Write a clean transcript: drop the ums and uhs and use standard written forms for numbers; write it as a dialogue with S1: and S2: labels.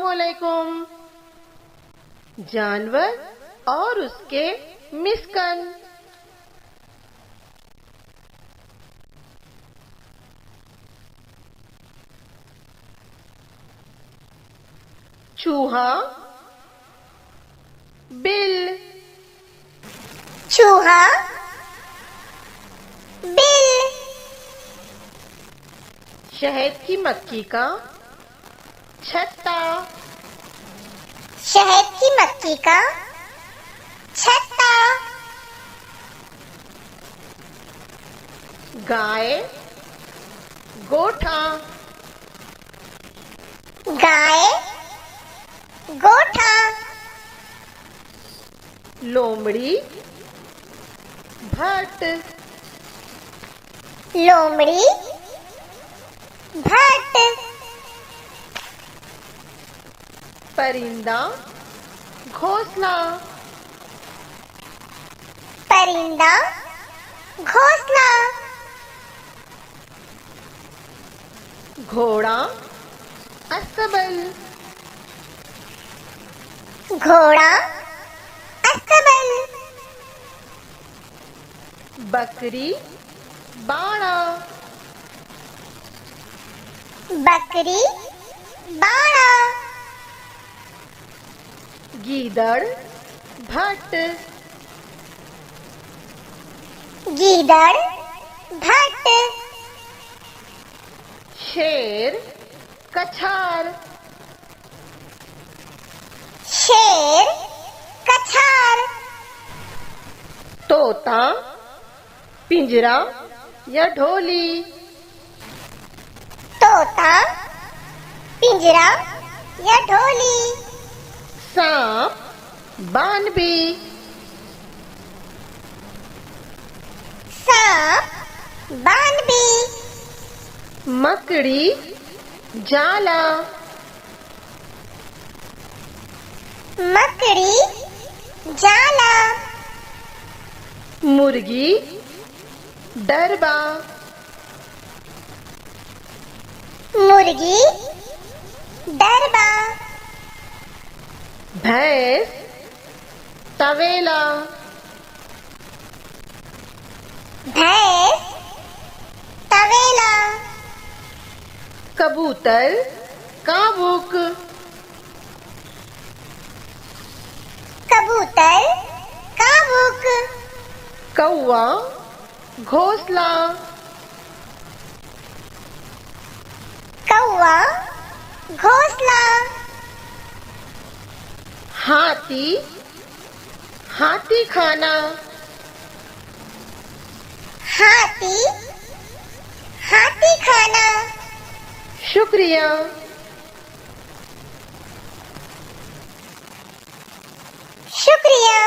S1: अस्सलामुअलैकुम। जानवर और उसके मिस्कन। चूहा, बिल।
S2: चूहा, बिल।
S1: शहद की मक्खी का छत्ता।
S2: शहद की मक्खी का छत्ता।
S1: गाय, गोठा।
S2: गाय, गोठा।
S1: लोमड़ी, भट्ट।
S2: लोमड़ी, भट्ट।
S1: परिंदा, घोंसला।
S2: परिंदा, घोंसला।
S1: घोड़ा, अस्तबल।
S2: घोड़ा, अस्तबल।
S1: बकरी, बाड़ा।
S2: बकरी, बाड़ा।
S1: गीदड़, भट्ट।
S2: गीदड़, भट्ट।
S1: शेर, कछार।
S2: शेर, कछार।
S1: तोता, पिंजरा या ढोली।
S2: तोता, पिंजरा या ढोली।
S1: सांप, बानबी।
S2: सांप, बानबी।
S1: मकड़ी, जाला।
S2: मकड़ी, जाला।
S1: मुर्गी, डरबा।
S2: मुर्गी, डरबा।
S1: भैंस, तवेला।
S2: भैंस, तवेला।
S1: कबूतर, काबुक।
S2: कबूतर, काबुक।
S1: कौवा, घोंसला।
S2: कौवा, घोंसला।
S1: हाथी, हाथी खाना।
S2: हाथी, हाथी खाना।
S1: शुक्रिया।
S2: शुक्रिया।